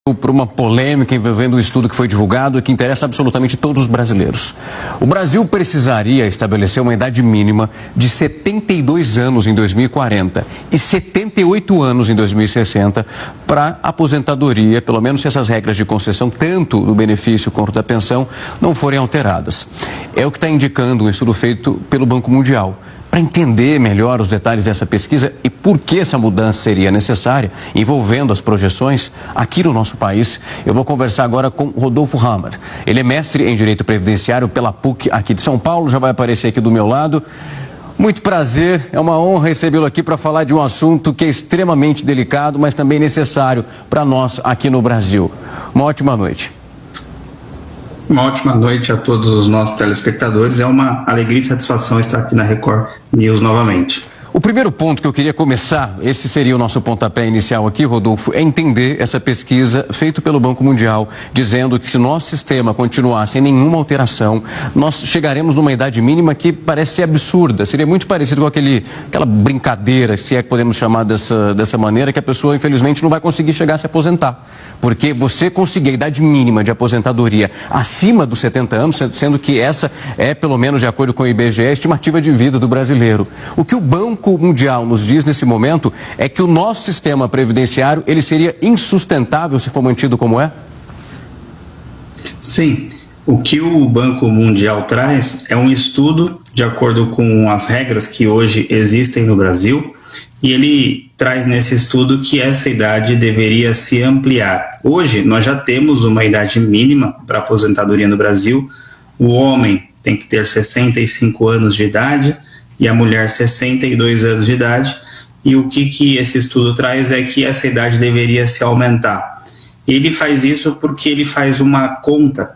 Por uma polêmica envolvendo um estudo que foi divulgado e que interessa absolutamente todos os brasileiros. O Brasil precisaria estabelecer uma idade mínima de 72 anos em 2040 e 78 anos em 2060 para aposentadoria, pelo menos se essas regras de concessão, tanto do benefício quanto da pensão, não forem alteradas. É o que está indicando um estudo feito pelo Banco Mundial. Para entender melhor os detalhes dessa pesquisa e por que essa mudança seria necessária, envolvendo as projeções aqui no nosso país, eu vou conversar agora com Rodolfo Hammer. Ele é mestre em Direito Previdenciário pela PUC aqui de São Paulo, já vai aparecer aqui do meu lado. Muito prazer, é uma honra recebê-lo aqui para falar de um assunto que é extremamente delicado, mas também necessário para nós aqui no Brasil. Uma ótima noite. Uma ótima noite a todos os nossos telespectadores. É uma alegria e satisfação estar aqui na Record News novamente. O primeiro ponto que eu queria começar, esse seria o nosso pontapé inicial aqui, Rodolfo, é entender essa pesquisa feita pelo Banco Mundial, dizendo que se nosso sistema continuar sem nenhuma alteração, nós chegaremos numa idade mínima que parece ser absurda. Seria muito parecido com aquela brincadeira, se é que podemos chamar dessa maneira, que a pessoa, infelizmente, não vai conseguir chegar a se aposentar. Porque você conseguir a idade mínima de aposentadoria acima dos 70 anos, sendo que essa é, pelo menos de acordo com o IBGE, a estimativa de vida do brasileiro. O que o Banco Mundial nos diz nesse momento é que o nosso sistema previdenciário ele seria insustentável se for mantido como é? Sim, o que o Banco Mundial traz é um estudo de acordo com as regras que hoje existem no Brasil e ele traz nesse estudo que essa idade deveria se ampliar. Hoje nós já temos uma idade mínima para aposentadoria no Brasil. O homem tem que ter 65 anos de idade e a mulher 62 anos de idade, e o que esse estudo traz é que essa idade deveria se aumentar. Ele faz isso porque ele faz uma conta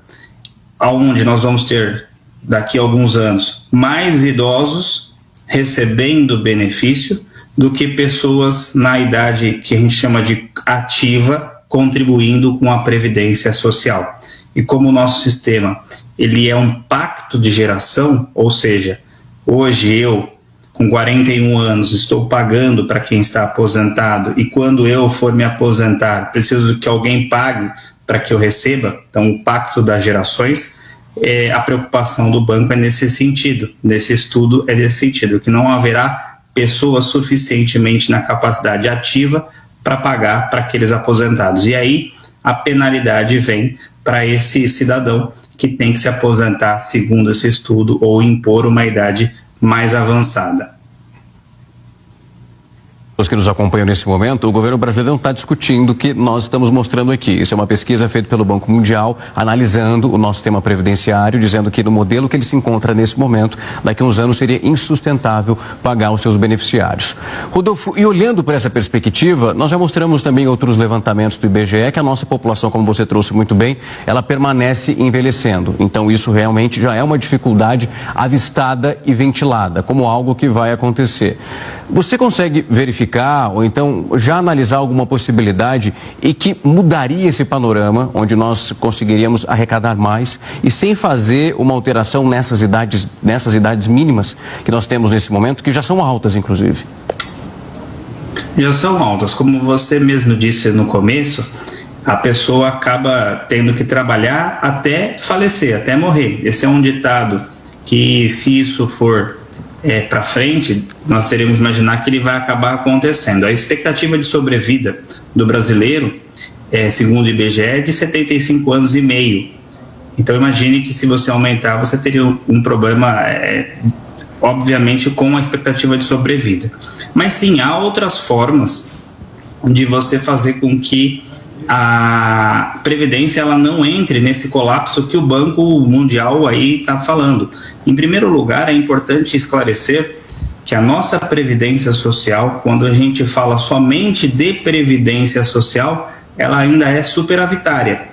onde nós vamos ter, daqui a alguns anos, mais idosos recebendo benefício do que pessoas na idade que a gente chama de ativa, contribuindo com a previdência social. E como o nosso sistema ele é um pacto de geração, ou seja, hoje eu, com 41 anos, estou pagando para quem está aposentado e quando eu for me aposentar, preciso que alguém pague para que eu receba. Então, o pacto das gerações, a preocupação do banco é nesse sentido, nesse estudo é nesse sentido, que não haverá pessoas suficientemente na capacidade ativa para pagar para aqueles aposentados. E aí, a penalidade vem para esse cidadão que tem que se aposentar segundo esse estudo ou impor uma idade mais avançada. Os que nos acompanham nesse momento, o governo brasileiro não está discutindo o que nós estamos mostrando aqui. Isso é uma pesquisa feita pelo Banco Mundial, analisando o nosso sistema previdenciário, dizendo que no modelo que ele se encontra nesse momento, daqui a uns anos seria insustentável pagar os seus beneficiários. Rodolfo, e olhando para essa perspectiva, nós já mostramos também outros levantamentos do IBGE, que a nossa população, como você trouxe muito bem, ela permanece envelhecendo. Então isso realmente já é uma dificuldade avistada e ventilada, como algo que vai acontecer. Você consegue verificar ou então já analisar alguma possibilidade e que mudaria esse panorama, onde nós conseguiríamos arrecadar mais e sem fazer uma alteração nessas idades mínimas que nós temos nesse momento, que já são altas, inclusive? Já são altas. Como você mesmo disse no começo, a pessoa acaba tendo que trabalhar até falecer, até morrer. Esse é um ditado que, se isso for para frente, nós teremos que imaginar que ele vai acabar acontecendo. A expectativa de sobrevida do brasileiro, segundo o IBGE, é de 75 anos e meio. Então imagine que se você aumentar, você teria um problema, obviamente, com a expectativa de sobrevida. Mas sim, há outras formas de você fazer com que a Previdência ela não entre nesse colapso que o Banco Mundial aí está falando. Em primeiro lugar, é importante esclarecer que a nossa Previdência Social, quando a gente fala somente de Previdência Social, ela ainda é superavitária.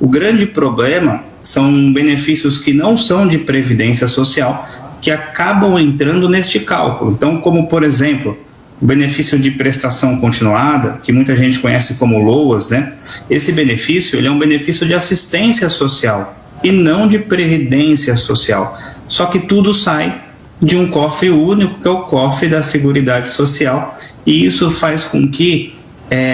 O grande problema são benefícios que não são de Previdência Social, que acabam entrando neste cálculo. Então, como por exemplo, o benefício de prestação continuada, que muita gente conhece como LOAS, né? Esse benefício ele é um benefício de assistência social e não de previdência social. Só que tudo sai de um cofre único, que é o cofre da Seguridade Social, e isso faz com que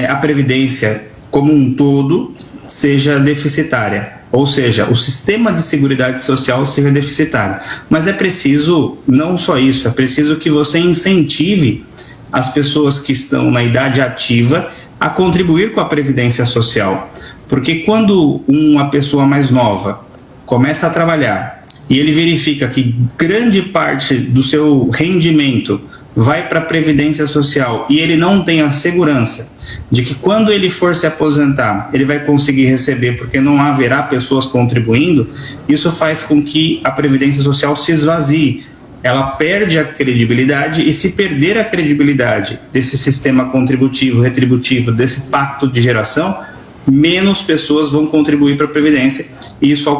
a Previdência como um todo seja deficitária, ou seja, o sistema de seguridade social seja deficitário. Mas é preciso, não só isso, é preciso que você incentive as pessoas que estão na idade ativa a contribuir com a Previdência Social. Porque quando uma pessoa mais nova começa a trabalhar e ele verifica que grande parte do seu rendimento vai para a Previdência Social e ele não tem a segurança de que quando ele for se aposentar, ele vai conseguir receber porque não haverá pessoas contribuindo, isso faz com que a Previdência Social se esvazie. Ela perde a credibilidade e, se perder a credibilidade desse sistema contributivo, retributivo, desse pacto de geração, menos pessoas vão contribuir para a Previdência e isso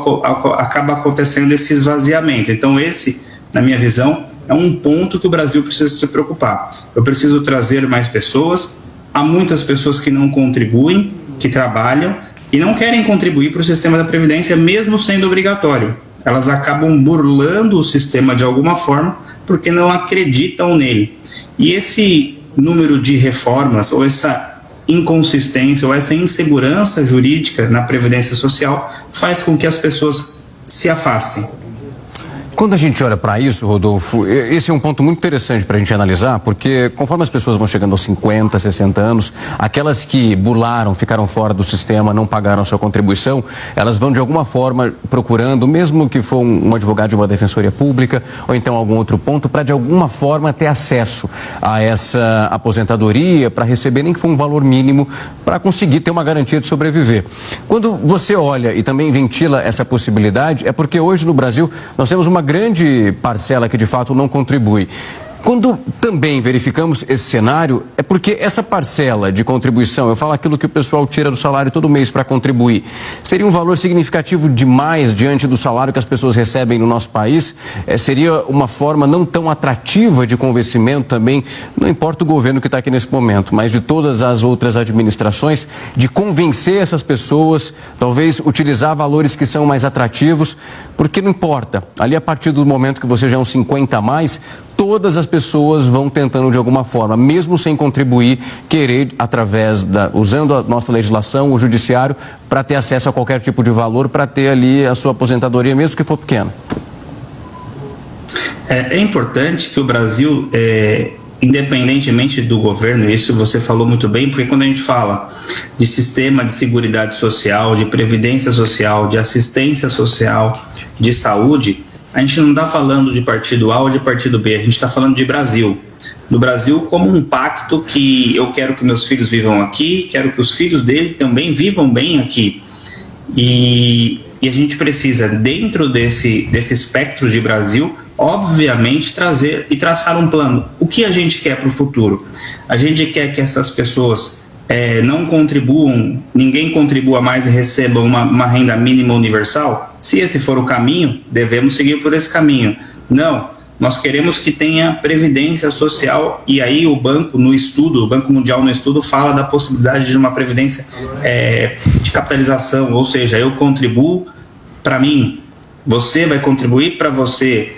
acaba acontecendo esse esvaziamento. Então esse, na minha visão, é um ponto que o Brasil precisa se preocupar. Eu preciso trazer mais pessoas. Há muitas pessoas que não contribuem, que trabalham e não querem contribuir para o sistema da Previdência, mesmo sendo obrigatório. Elas acabam burlando o sistema de alguma forma porque não acreditam nele. E esse número de reformas, ou essa inconsistência, ou essa insegurança jurídica na Previdência Social, faz com que as pessoas se afastem. Quando a gente olha para isso, Rodolfo, esse é um ponto muito interessante para a gente analisar, porque conforme as pessoas vão chegando aos 50, 60 anos, aquelas que burlaram, ficaram fora do sistema, não pagaram a sua contribuição, elas vão de alguma forma procurando, mesmo que for um advogado de uma defensoria pública, ou então algum outro ponto, para de alguma forma ter acesso a essa aposentadoria, para receber nem que for um valor mínimo, para conseguir ter uma garantia de sobreviver. Quando você olha e também ventila essa possibilidade, é porque hoje no Brasil nós temos uma grande parcela que de fato não contribui. Quando também verificamos esse cenário, é porque essa parcela de contribuição, eu falo aquilo que o pessoal tira do salário todo mês para contribuir, seria um valor significativo demais diante do salário que as pessoas recebem no nosso país? Seria uma forma não tão atrativa de convencimento também, não importa o governo que está aqui nesse momento, mas de todas as outras administrações, de convencer essas pessoas, talvez utilizar valores que são mais atrativos, porque não importa, ali a partir do momento que você já é uns 50 a mais, todas as pessoas vão tentando de alguma forma, mesmo sem contribuir, querer usando a nossa legislação, o judiciário, para ter acesso a qualquer tipo de valor, para ter ali a sua aposentadoria, mesmo que for pequena. É importante que o Brasil, independentemente do governo, isso você falou muito bem, porque quando a gente fala de sistema de seguridade social, de previdência social, de assistência social, de saúde, a gente não está falando de partido A ou de partido B, a gente está falando de Brasil. Do Brasil como um pacto que eu quero que meus filhos vivam aqui, quero que os filhos dele também vivam bem aqui. E a gente precisa, dentro desse espectro de Brasil, obviamente trazer e traçar um plano. O que a gente quer para o futuro? A gente quer que essas pessoas não contribuam, ninguém contribua mais e receba uma renda mínima universal? Se esse for o caminho, devemos seguir por esse caminho. Não, nós queremos que tenha previdência social, e aí o Banco Mundial no estudo fala da possibilidade de uma previdência de capitalização, ou seja, eu contribuo para mim, você vai contribuir para você.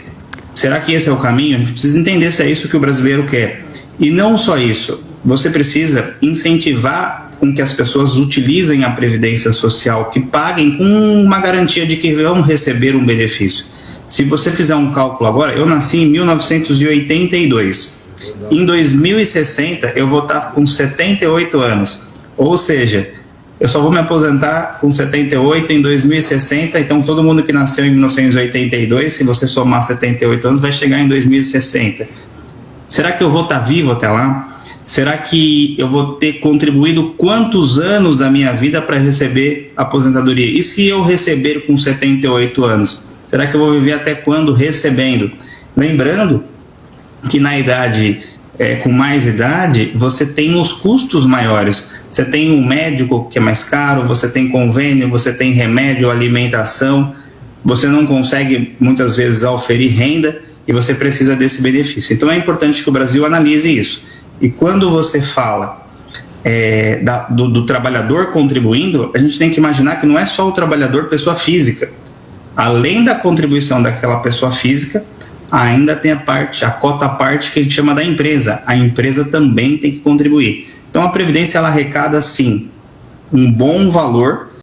Será que esse é o caminho? A gente precisa entender se é isso que o brasileiro quer. E não só isso, você precisa incentivar com que as pessoas utilizem a Previdência Social, que paguem com uma garantia de que vão receber um benefício. Se você fizer um cálculo agora, eu nasci em 1982. Em 2060, eu vou estar com 78 anos. Ou seja, eu só vou me aposentar com 78 em 2060, então todo mundo que nasceu em 1982, se você somar 78 anos, vai chegar em 2060. Será que eu vou estar vivo até lá? Será que eu vou ter contribuído quantos anos da minha vida para receber aposentadoria? E se eu receber com 78 anos? Será que eu vou viver até quando recebendo? Lembrando que na idade, com mais idade, você tem os custos maiores. Você tem um médico que é mais caro, você tem convênio, você tem remédio, alimentação. Você não consegue muitas vezes oferir renda e você precisa desse benefício. Então é importante que o Brasil analise isso. E quando você fala do trabalhador contribuindo, a gente tem que imaginar que não é só o trabalhador pessoa física. Além da contribuição daquela pessoa física, ainda tem a cota à parte que a gente chama da empresa. A empresa também tem que contribuir. Então a Previdência ela arrecada sim um bom valor